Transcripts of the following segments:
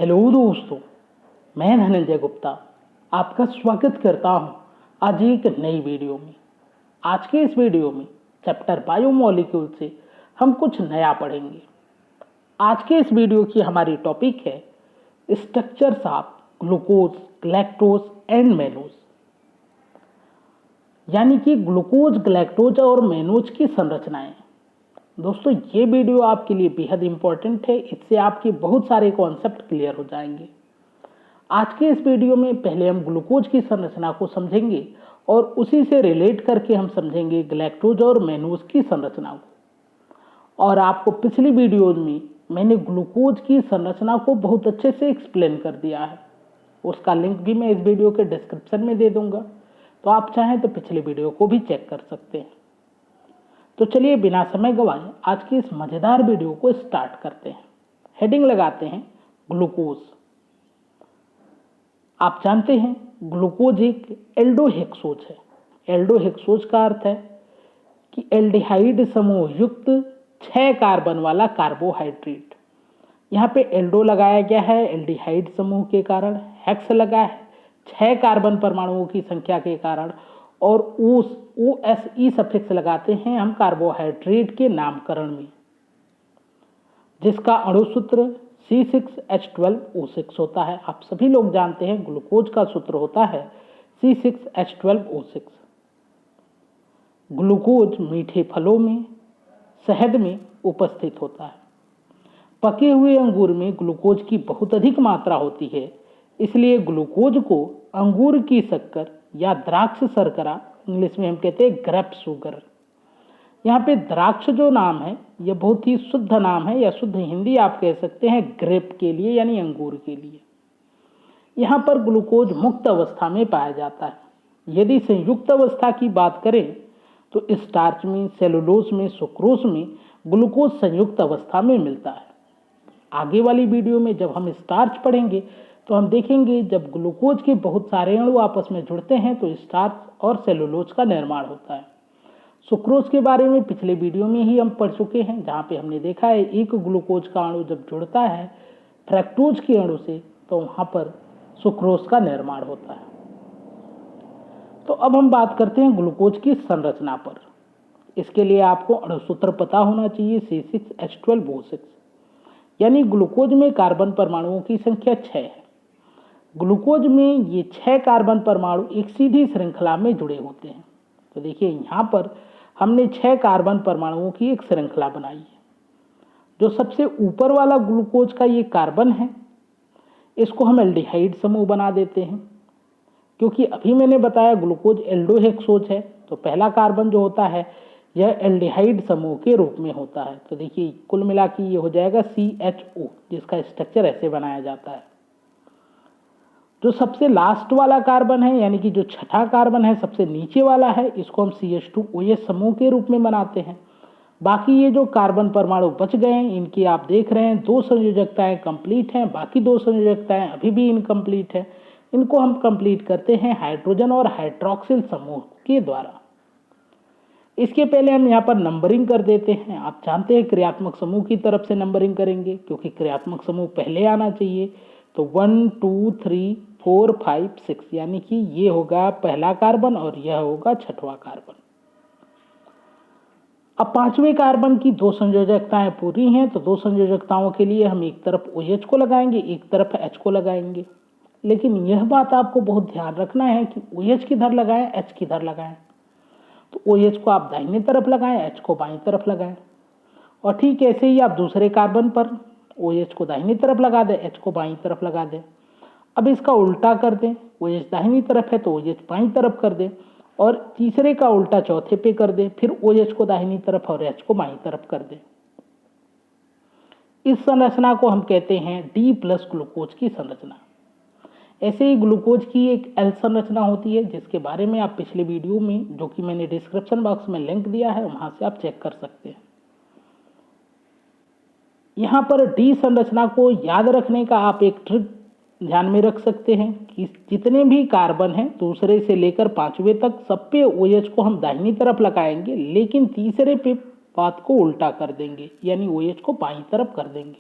Hello दोस्तों, मैं धनंजय गुप्ता आपका स्वागत करता हूं आज एक नई वीडियो में। आज के इस वीडियो में चैप्टर बायोमोलिक्यूल से हम कुछ नया पढ़ेंगे। आज के इस वीडियो की हमारी टॉपिक है structures of glucose, galactose and mannose, यानी कि ग्लूकोज, गैलेक्टोज और मैनोज की संरचनाएं। दोस्तों, ये वीडियो आपके लिए बेहद इंपॉर्टेंट है। इससे आपके बहुत सारे कॉन्सेप्ट क्लियर हो जाएंगे। आज के इस वीडियो में पहले हम ग्लूकोज की संरचना को समझेंगे और उसी से रिलेट करके हम समझेंगे गैलेक्टोज और मैनोज की संरचना को। और आपको पिछली वीडियो में मैंने ग्लूकोज की संरचना को बहुत अच्छे से एक्सप्लेन कर दिया है। उसका लिंक भी मैं इस वीडियो के डिस्क्रिप्शन में दे दूंगा, तो आप चाहें तो पिछली वीडियो को भी चेक कर सकते हैं। तो चलिए बिना समय गवाए आज की इस मजेदार वीडियो को स्टार्ट करते हैं। हेडिंग लगाते हैं ग्लूकोज। आप जानते हैं ग्लूकोज एक एल्डोहेक्सोज है। एल्डोहेक्सोज का अर्थ है कि एल्डिहाइड समूह युक्त 6 कार्बन वाला कार्बोहाइड्रेट। यहाँ पे एल्डो लगाया गया है एल्डिहाइड समूह के कारण, हेक्स लगा है 6 कार्बन परमाणुओं की संख्या के कारण, और OSE सफिक्स लगाते हैं हम कार्बोहाइड्रेट के नामकरण में, जिसका अणुसूत्र C6H12O6 होता है। आप सभी लोग जानते हैं ग्लूकोज का सूत्र होता है C6H12O6। ग्लूकोज मीठे फलों में, शहद में उपस्थित होता है। पके हुए अंगूर में ग्लूकोज की बहुत अधिक मात्रा होती है, इसलिए ग्लूकोज को अंगूर की शक्कर या द्राक्ष शर्करा, इंग्लिश में हम कहते हैं ग्रेप शुगर। यहाँ पे द्राक्ष जो नाम है यह बहुत ही शुद्ध नाम है, या शुद्ध हिंदी आप कह सकते हैं ग्रेप के लिए, यानी अंगूर के लिए। यहाँ पर ग्लूकोज मुक्त अवस्था में पाया जाता है। यदि संयुक्त अवस्था की बात करें तो स्टार्च में, सेलुलोज में, सुक्रोज में ग्लूकोज संयुक्त अवस्था में मिलता है। आगे वाली वीडियो में जब हम स्टार्च पढ़ेंगे तो हम देखेंगे जब ग्लूकोज के बहुत सारे अणु आपस में जुड़ते हैं तो स्टार्च और सेलुलोज का निर्माण होता है। सुक्रोज के बारे में पिछले वीडियो में ही हम पढ़ चुके हैं, जहाँ पे हमने देखा है एक ग्लूकोज का अणु जब जुड़ता है फ्रक्टोज के अणु से तो वहाँ पर सुक्रोज का निर्माण होता है। तो अब हम बात करते हैं ग्लूकोज की संरचना पर। इसके लिए आपको अणुसूत्र पता होना चाहिए C6H12O6, यानी ग्लूकोज में कार्बन परमाणुओं की संख्या 6 है। ग्लूकोज में ये 6 कार्बन परमाणु एक सीधी श्रृंखला में जुड़े होते हैं। तो देखिए यहाँ पर हमने 6 कार्बन परमाणुओं की एक श्रृंखला बनाई है। जो सबसे ऊपर वाला ग्लूकोज का ये कार्बन है, इसको हम एल्डिहाइड समूह बना देते हैं, क्योंकि अभी मैंने बताया ग्लूकोज एल्डोहेक्सोज है, तो पहला कार्बन जो होता है यह एल्डिहाइड समूह के रूप में होता है। तो देखिए कुल मिला के ये हो जाएगा CHO, जिसका स्ट्रक्चर ऐसे बनाया जाता है। जो सबसे लास्ट वाला कार्बन है, यानी कि जो छठा कार्बन है, सबसे नीचे वाला है, इसको हम CH2OH समूह के रूप में बनाते हैं। बाकी ये जो कार्बन परमाणु बच गए हैं, इनकी आप देख रहे हैं 2 संयोजकताएं कंप्लीट हैं, बाकी 2 संयोजकताएं अभी भी इनकम्प्लीट है। इनको हम कंप्लीट करते हैं हाइड्रोजन और हाइड्रोक्सिल समूह के द्वारा। इसके पहले हम यहाँ पर नंबरिंग कर देते हैं। आप जानते हैं क्रियात्मक समूह की तरफ से नंबरिंग करेंगे, क्योंकि क्रियात्मक समूह पहले आना चाहिए। तो 1 2 3 4 5 6, यानी कि ये होगा पहला कार्बन और यह होगा छठवां कार्बन। अब 5वें कार्बन की 2 संयोजकताएं पूरी हैं, तो 2 संयोजकताओं के लिए हम एक तरफ OH को लगाएंगे, एक तरफ H को लगाएंगे। लेकिन यह बात आपको बहुत ध्यान रखना है कि OH किधर लगाएं, H किधर लगाएं। तो OH को आप दाहिने तरफ लगाएं, H को बाईं तरफ लगाएं। और ठीक ऐसे ही आप दूसरे कार्बन पर OH को दाहिनी तरफ लगा दें, H को बाईं तरफ लगा दें। अब इसका उल्टा कर दें, OH दाहिनी तरफ है तो OH बाईं तरफ कर दें, और तीसरे का उल्टा चौथे पे कर दें, फिर OH को दाहिनी तरफ और H को बाईं तरफ कर दें। इस संरचना को हम कहते हैं D+ ग्लूकोज की संरचना। ऐसे ही ग्लूकोज की एक L संरचना होती है, जिसके बारे में आप पिछले वीडियो में, जो कि मैंने डिस्क्रिप्शन बॉक्स में लिंक दिया है, वहां से आप चेक कर सकते हैं। यहाँ पर D संरचना को याद रखने का आप एक ट्रिक ध्यान में रख सकते हैं कि जितने भी कार्बन हैं दूसरे से लेकर 5वें तक, सब पे OH को हम दाहिनी तरफ लगाएंगे, लेकिन तीसरे पे बात को उल्टा कर देंगे, यानी OH को बाईं तरफ कर देंगे।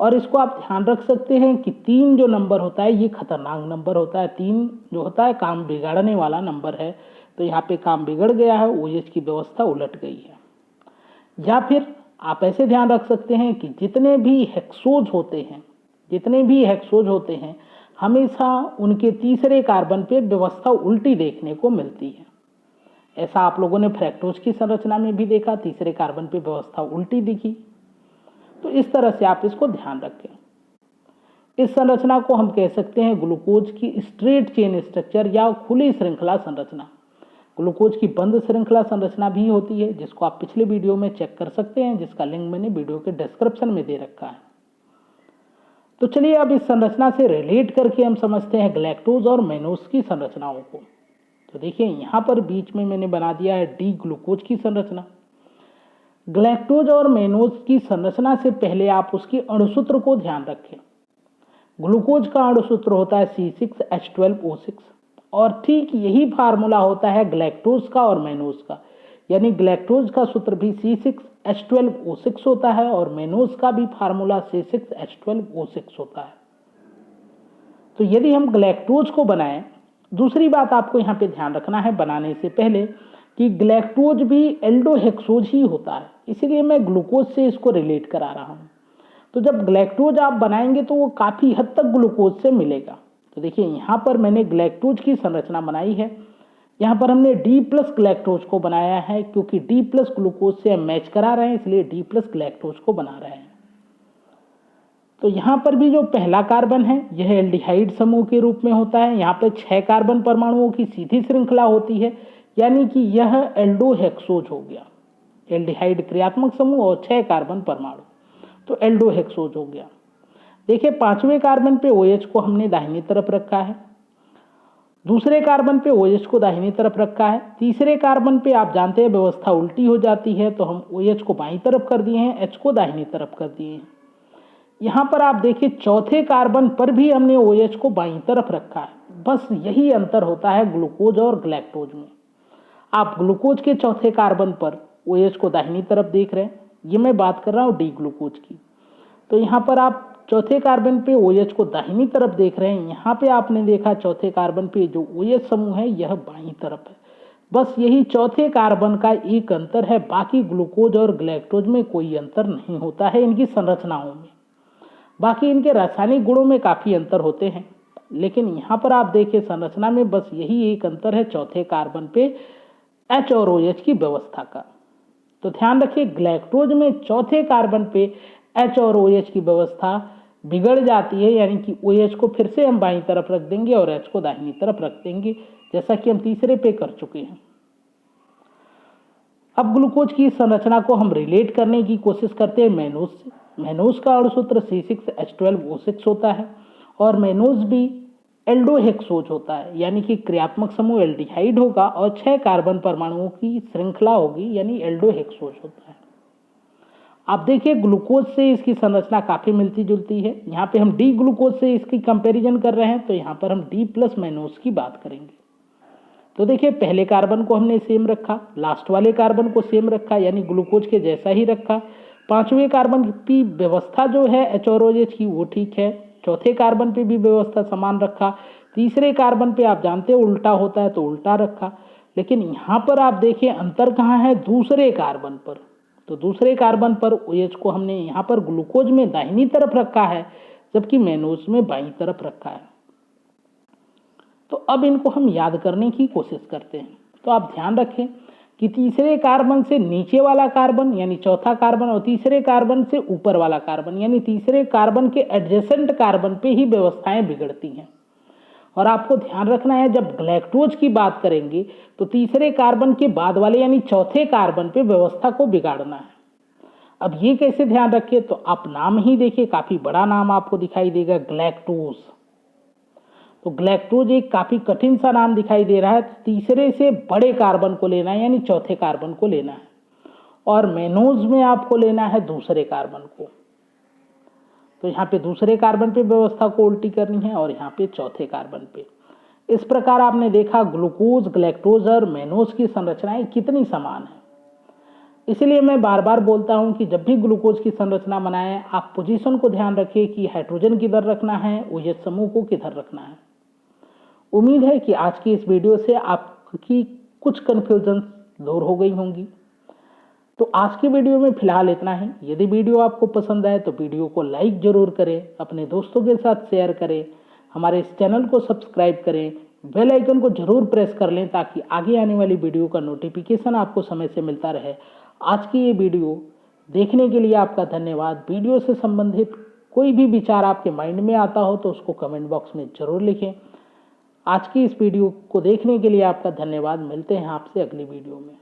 और इसको आप ध्यान रख सकते हैं कि 3 जो नंबर होता है ये खतरनाक नंबर होता है। 3 जो होता है काम बिगाड़ने वाला नंबर है। तो यहाँ पे काम बिगड़ गया है, OH की व्यवस्था उलट गई है। या फिर आप ऐसे ध्यान रख सकते हैं कि जितने भी हेक्सोज होते हैं हमेशा उनके तीसरे कार्बन पे व्यवस्था उल्टी देखने को मिलती है। ऐसा आप लोगों ने फ्रैक्टोज की संरचना में भी देखा, तीसरे कार्बन पे व्यवस्था उल्टी दिखी। तो इस तरह से आप इसको ध्यान रखें। इस संरचना को हम कह सकते हैं ग्लूकोज की स्ट्रेट चेन स्ट्रक्चर या खुली श्रृंखला संरचना। ग्लूकोज की बंद श्रृंखला संरचना भी होती है, जिसको आप पिछले वीडियो में चेक कर सकते हैं, जिसका लिंक मैंने वीडियो के डिस्क्रिप्शन में दे रखा है। तो चलिए अब इस संरचना से रिलेट करके हम समझते हैं ग्लैक्टोज और मैनोज की संरचनाओं को। तो देखिए यहाँ पर बीच में मैंने बना दिया है डी ग्लूकोज की संरचना। ग्लैक्टोज और मैनोज की संरचना से पहले आप उसके अणुसूत्र को ध्यान रखें। ग्लूकोज का अणुसूत्र होता है C6H12O6 और ठीक यही फार्मूला होता है ग्लैक्टोज का और मैनोज का, यानी ग्लैक्टोज का सूत्र भी C6H12O6 होता है और मैनोज का भी फार्मूला C6H12O6 होता है। तो यदि हम ग्लैक्टोज को बनाएं, दूसरी बात आपको यहाँ पे ध्यान रखना है बनाने से पहले कि ग्लैक्टोज भी एल्डोहेक्सोज ही होता है, इसीलिए मैं ग्लूकोज से इसको रिलेट करा रहा हूँ। तो जब ग्लैक्टोज आप बनाएंगे तो वो काफ़ी हद तक ग्लूकोज से मिलेगा। तो देखिए यहाँ पर मैंने ग्लैक्टोज की संरचना बनाई है। यहाँ पर हमने D+ ग्लैक्टोज को बनाया है, क्योंकि D+ ग्लूकोज से हम मैच करा रहे हैं, इसलिए D+ ग्लैक्टोज को बना रहे हैं। तो यहाँ पर भी जो पहला कार्बन है यह एल्डिहाइड समूह के रूप में होता है। यहाँ पर 6 कार्बन परमाणुओं की सीधी श्रृंखला होती है, यानी कि यह एल्डोहेक्सोज हो गया। एल्डिहाइड क्रियात्मक समूह और 6 कार्बन परमाणु, तो एल्डोहेक्सोज हो गया। देखिए 5वें कार्बन पे OH को हमने दाहिनी तरफ रखा है, दूसरे कार्बन पे OH को दाहिनी तरफ रखा है, तीसरे कार्बन पे आप जानते हैं व्यवस्था उल्टी हो जाती है, तो हम OH को बाईं तरफ कर दिए हैं, H को दाहिनी तरफ कर दिए हैं। यहाँ पर आप देखिए चौथे कार्बन पर भी हमने OH को बाईं तरफ रखा है। बस यही अंतर होता है ग्लूकोज और ग्लैक्टोज में। आप ग्लूकोज के चौथे कार्बन पर OH को दाहिनी तरफ देख रहे हैं, ये मैं बात कर रहा हूँ डी ग्लूकोज की। तो यहाँ पर आप चौथे कार्बन पे OH को दाहिनी तरफ देख रहे हैं, यहाँ पे आपने देखा चौथे कार्बन पे जो OH समूह है यह बाईं तरफ है। बस यही चौथे कार्बन का एक अंतर है, बाकी ग्लूकोज और ग्लैक्टोज में कोई अंतर नहीं होता है इनकी संरचनाओं में। बाकी इनके रासायनिक गुणों में काफ़ी अंतर होते हैं, लेकिन यहाँ पर आप देखिए संरचना में बस यही एक अंतर है चौथे कार्बन पे H और OH की व्यवस्था का। तो ध्यान रखिए ग्लैक्टोज में चौथे कार्बन पे H और OH की व्यवस्था बिगड़ जाती है, यानी कि OH को फिर से हम बाईं तरफ रख देंगे और H को दाहिनी तरफ रख देंगे, जैसा कि हम तीसरे पे कर चुके हैं। अब ग्लूकोज की संरचना को हम रिलेट करने की कोशिश करते हैं मैनोज से। मैनोज का अणुसूत्र C6H12O6 होता है और मैनोज भी एल्डोहेक्सोज होता है, यानी कि क्रियात्मक समूह एल्डिहाइड होगा और 6 कार्बन परमाणुओं की श्रृंखला होगी, यानी एल्डोहेक्सोज होता है। आप देखिए ग्लूकोज से इसकी संरचना काफ़ी मिलती जुलती है। यहाँ पे हम डी ग्लूकोज से इसकी कंपैरिजन कर रहे हैं, तो यहाँ पर हम D+ मैनोज की बात करेंगे। तो देखिए पहले कार्बन को हमने सेम रखा, लास्ट वाले कार्बन को सेम रखा, यानी ग्लूकोज के जैसा ही रखा। 5वें कार्बन की व्यवस्था जो है H और OH की वो ठीक है, चौथे कार्बन पे भी व्यवस्था समान रखा, तीसरे कार्बन पे आप जानते हैं उल्टा होता है तो उल्टा रखा। लेकिन यहाँ पर आप देखिए अंतर कहाँ है, दूसरे कार्बन पर। तो दूसरे कार्बन पर OH को हमने यहाँ पर ग्लूकोज में दाहिनी तरफ रखा है, जबकि मैनोज में बाईं तरफ रखा है। तो अब इनको हम याद करने की कोशिश करते हैं। तो आप ध्यान रखें कि तीसरे कार्बन से नीचे वाला कार्बन यानी चौथा कार्बन और तीसरे कार्बन से ऊपर वाला कार्बन यानी तीसरे कार्बन के एडजेसेंट कार्बन पे ही व्यवस्थाएं बिगड़ती हैं। और आपको ध्यान रखना है जब ग्लैक्टोज की बात करेंगे तो तीसरे कार्बन के बाद वाले यानी चौथे कार्बन पे व्यवस्था को बिगाड़ना है। अब ये कैसे ध्यान रखिए, तो आप नाम ही देखिए, काफी बड़ा नाम आपको दिखाई देगा ग्लैक्टोज। तो ग्लैक्टोज एक काफी कठिन सा नाम दिखाई दे रहा है। तीसरे से बड़े कार्बन को लेना है यानी चौथे कार्बन को लेना है, और मैनोज में आपको लेना है दूसरे कार्बन को। तो यहाँ पे दूसरे कार्बन पे व्यवस्था को उल्टी करनी है और यहाँ पे चौथे कार्बन पे। इस प्रकार आपने देखा ग्लूकोज, ग्लैक्टोज और मैनोज की संरचनाएं कितनी समान है। इसलिए मैं बार बार बोलता हूं कि जब भी ग्लूकोज की संरचना बनाएं, आप पोजीशन को ध्यान रखें कि हाइड्रोजन किधर रखना है, OH समूह को किधर रखना है। उम्मीद है कि आज की इस वीडियो से आपकी कुछ कन्फ्यूजन दूर हो गई होंगी। तो आज की वीडियो में फिलहाल इतना ही। यदि वीडियो आपको पसंद आए तो वीडियो को लाइक जरूर करें, अपने दोस्तों के साथ शेयर करें, हमारे इस चैनल को सब्सक्राइब करें, बेल आइकन को जरूर प्रेस कर लें ताकि आगे आने वाली वीडियो का नोटिफिकेशन आपको समय से मिलता रहे। आज की ये वीडियो देखने के लिए आपका धन्यवाद। वीडियो से संबंधित कोई भी विचार आपके माइंड में आता हो तो उसको कमेंट बॉक्स में जरूर लिखें। आज की इस वीडियो को देखने के लिए आपका धन्यवाद। मिलते हैं आपसे अगली वीडियो में।